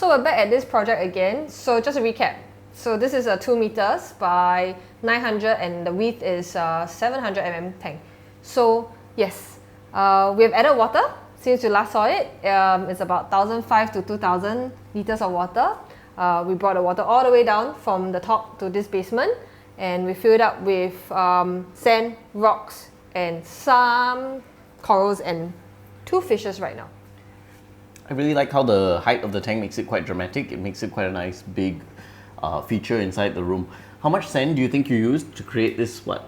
so we're back at this project again. So just a recap. So this is a 2 meters by 900 and the width is 700 mm tank. So yes, we have added water since you last saw it. It's about 1,500 to 2,000 liters of water. We brought the water all the way down from the top to this basement, and we filled it up with sand, rocks, and some corals and 2 fishes right now. I really like how the height of the tank makes it quite dramatic. It makes it quite a nice big feature inside the room. How much sand do you think you used to create this, what,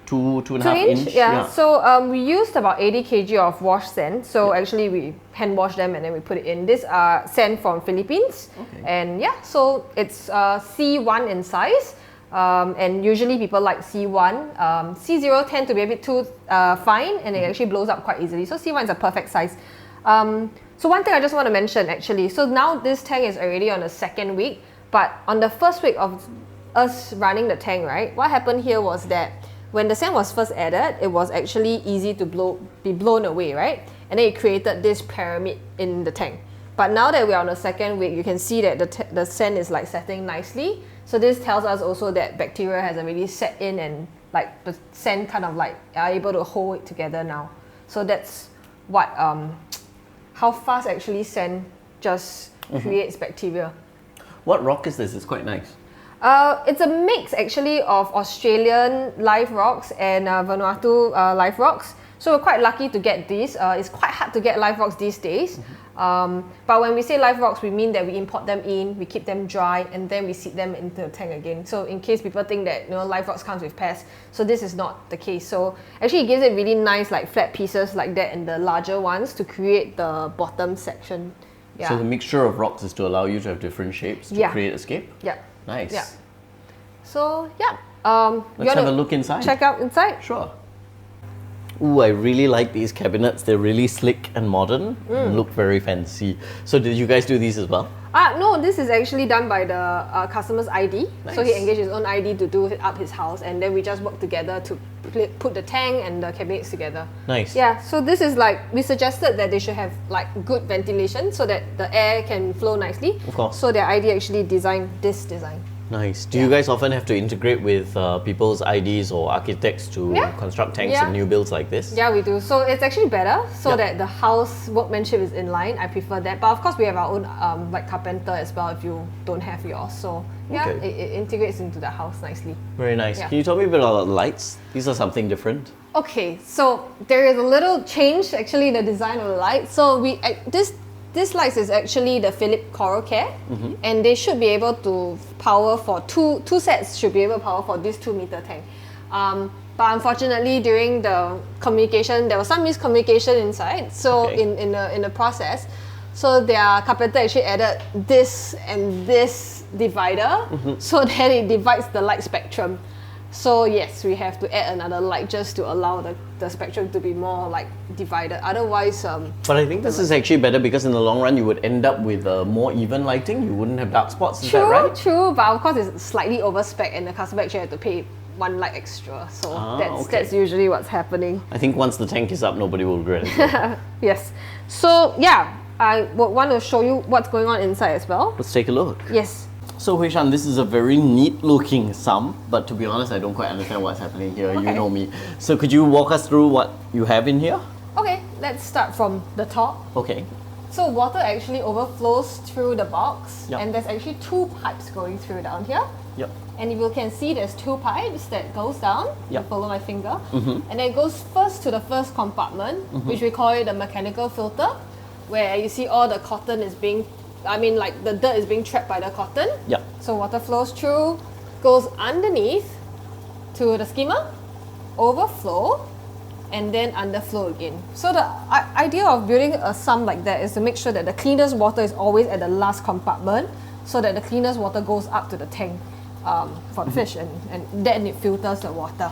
2.5 inch? Yeah. So we used about 80 kg of washed sand. So actually we hand wash them and then we put it in. This sand from Philippines. Okay. And yeah, so it's C1 in size. And usually people like C1. C0 tend to be a bit too fine and it actually blows up quite easily. So C1 is a perfect size. So one thing I just want to mention actually, so now this tank is already on the 2nd week, but on the 1st week of us running the tank, right, what happened here was that when the sand was first added, it was actually easy to be blown away, right? And then it created this pyramid in the tank. But now that we're on the 2nd week, you can see that the sand is like setting nicely. So this tells us also that bacteria has already set in and like the sand kind of like are able to hold it together now. So that's what how fast actually sand just creates bacteria. What rock is this? It's quite nice. It's a mix actually of Australian live rocks and Vanuatu live rocks. So we're quite lucky to get these. It's quite hard to get live rocks these days. But when we say live rocks, we mean that we import them in, we keep them dry, and then we seed them into the tank again. So in case people think that live rocks comes with pests, so this is not the case. So actually it gives it really nice like flat pieces like that and the larger ones to create the bottom section. Yeah. So the mixture of rocks is to allow you to have different shapes to create escape? Yeah. Nice. Yeah. So yeah. Let's have a look inside. Check out inside? Sure. Ooh, I really like these cabinets. They're really slick and modern and look very fancy. So did you guys do these as well? No, this is actually done by the customer's ID. Nice. So he engaged his own ID to do up his house, and then we just work together to put the tank and the cabinets together. Nice. Yeah, so this is like, we suggested that they should have like good ventilation so that the air can flow nicely. Of course. So their ID actually designed this design. Nice. Do you guys often have to integrate with people's IDs or architects to construct tanks and new builds like this? Yeah, we do. So it's actually better so that the house workmanship is in line. I prefer that. But of course, we have our own like carpenter as well if you don't have yours. So yeah, it integrates into the house nicely. Very nice. Yeah. Can you tell me a bit about the lights? These are something different. Okay, so there is a little change actually in the design of the light. So this lights is actually the Philips Coral Care, and they should be able to power for two sets should be able to power for this 2 meter tank. But unfortunately, during the communication, there was some miscommunication inside. So in the process, so their carpenter actually added this and this divider, so that it divides the light spectrum. So yes, we have to add another light just to allow the spectrum to be more like divided. Otherwise, but I think this is actually better because in the long run you would end up with more even lighting. You wouldn't have dark spots. Is that right? True. But of course, it's slightly over spec, and the customer actually had to pay 1 light extra. So that's usually what's happening. I think once the tank is up, nobody will regret it. Yes. So yeah, I would want to show you what's going on inside as well. Let's take a look. Yes. So Hui Shan, this is a very neat looking sump, but to be honest, I don't quite understand what's happening here. You know me. So could you walk us through what you have in here? Okay, let's start from the top. Okay. So water actually overflows through the box, and there's actually 2 pipes going through down here. Yep. And you can see there's 2 pipes that goes down. Yep. Follow my finger. And then it goes first to the first compartment, which we call it the mechanical filter, where you see all the cotton is being, like the dirt is being trapped by the cotton. Yep. So water flows through, goes underneath to the skimmer, overflow, and then underflow again. So the idea of building a sump like that is to make sure that the cleanest water is always at the last compartment, so that the cleanest water goes up to the tank for the fish, and then it filters the water.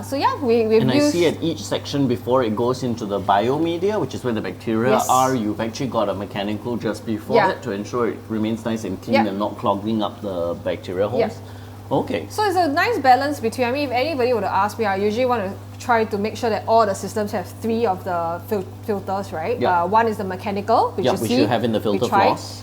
So yeah, we've used... I see at each section before it goes into the biomedia, which is where the bacteria are, you've actually got a mechanical just before that to ensure it remains nice and clean and not clogging up the bacteria holes. Okay. So it's a nice balance between, if anybody were to ask me, I usually want to try to make sure that all the systems have 3 of the filters, right? Yeah. One is the mechanical, which which you have in the filter floss.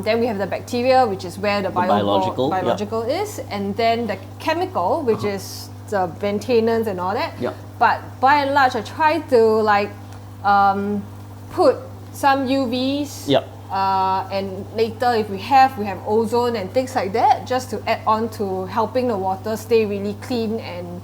Then we have the bacteria, which is where the biological is, and then the chemical, which is the maintenance and all that. Yeah. But by and large, I try to like put some UVs. Yeah. And later, if we have ozone and things like that, just to add on to helping the water stay really clean and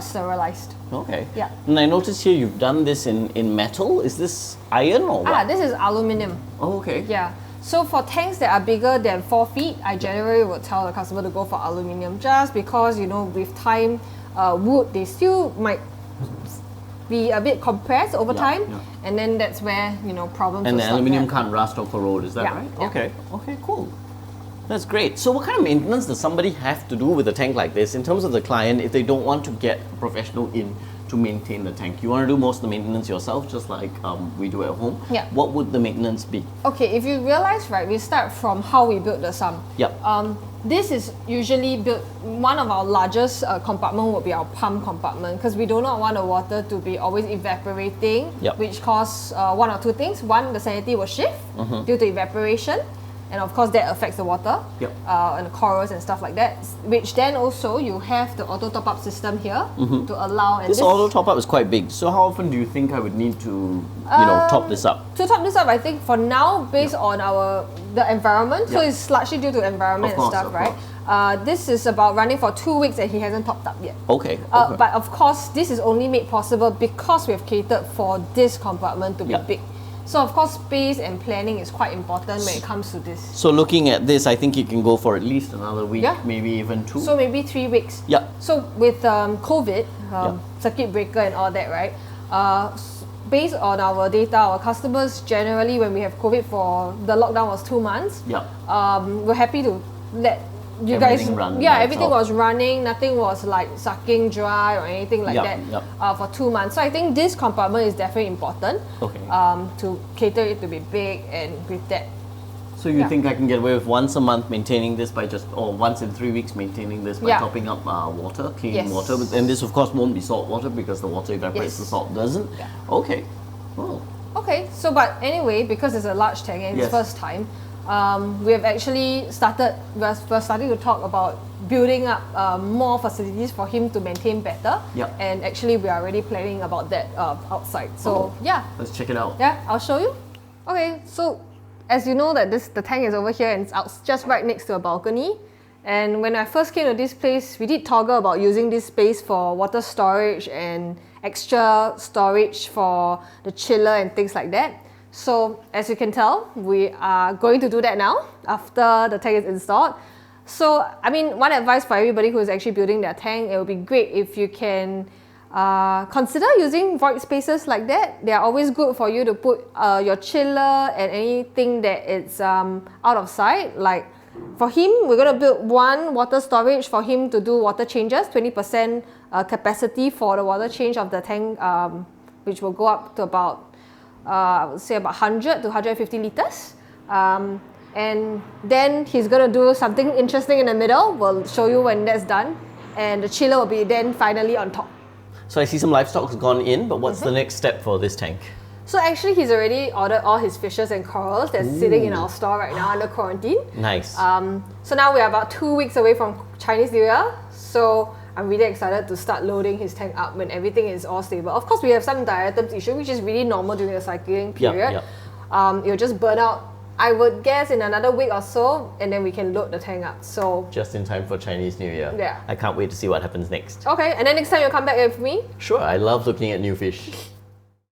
sterilized. Okay. Yeah. And I noticed here you've done this in metal. Is this iron or what? This is aluminium. Oh, okay. Yeah. So for tanks that are bigger than 4 feet, I generally would tell the customer to go for aluminium, just because, you know, with time, wood, they still might be a bit compressed over time, and then that's where, you know, problems. And the aluminium can't rust or corrode, is that right? Yeah. Okay. Okay. Cool. That's great. So what kind of maintenance does somebody have to do with a tank like this in terms of the client if they don't want to get a professional in to maintain the tank? You want to do most of the maintenance yourself, just like we do at home. Yeah. What would the maintenance be? Okay, if you realize, right, we start from how we built the Sump. Yep. This is usually built, one of our largest compartment would be our pump compartment, because we do not want the water to be always evaporating, which causes 1 or 2 things. One, the salinity will shift due to evaporation, and of course that affects the water and the corals and stuff like that, which then also you have the auto top up system here to allow. And this auto top up is quite big, so how often do you think I would need to top this up? To top this up, I think for now, based on the environment, so it's largely due to environment and stuff, right? This is about running for 2 weeks and he hasn't topped up yet. Okay. But of course, this is only made possible because we have catered for this compartment to be big. So of course, space and planning is quite important when it comes to this. So looking at this, I think you can go for at least another week, maybe even 2. So maybe 3 weeks. Yeah. So with COVID, circuit breaker and all that, right? Based on our data, our customers generally, when we have COVID for the lockdown was 2 months. We're happy to let you everything guys run. Everything was running, nothing was like sucking dry or anything like that for 2 months. So I think this compartment is definitely important to cater it to be big, and with that. So you think I can get away with once a month maintaining this by or once in 3 weeks maintaining this by topping up water, clean water, and this of course won't be salt water because the water evaporates, the salt doesn't. Okay. Oh. Okay, so but anyway, because it's a large tank and it's first time, we have actually we're starting to talk about building up more facilities for him to maintain better. And actually we are already planning about that outside. So let's check it out. Yeah, I'll show you. Okay, so as you know that the tank is over here and it's out just right next to a balcony. And when I first came to this place, we did toggle about using this space for water storage and extra storage for the chiller and things like that. So as you can tell, we are going to do that now after the tank is installed. So I mean, one advice for everybody who is actually building their tank, it would be great if you can consider using void spaces like that. They are always good for you to put your chiller and anything that is out of sight. Like for him, we're going to build 1 water storage for him to do water changes, 20% capacity for the water change of the tank, which will go up to about I would say about 100 to 150 liters. And then he's going to do something interesting in the middle. We'll show you when that's done. And the chiller will be then finally on top. So I see some livestock has gone in, but what's the next step for this tank? So actually he's already ordered all his fishes and corals that's sitting in our store right now under quarantine. Nice. So now we are about 2 weeks away from Chinese New Year. So I'm really excited to start loading his tank up when everything is all stable. Of course, we have some diatoms issue, which is really normal during the cycling period. It'll just burn out, I would guess, in another week or so, and then we can load the tank up. So just in time for Chinese New Year. Yeah. I can't wait to see what happens next. Okay, and then next time you'll come back with me? Sure, I love looking at new fish.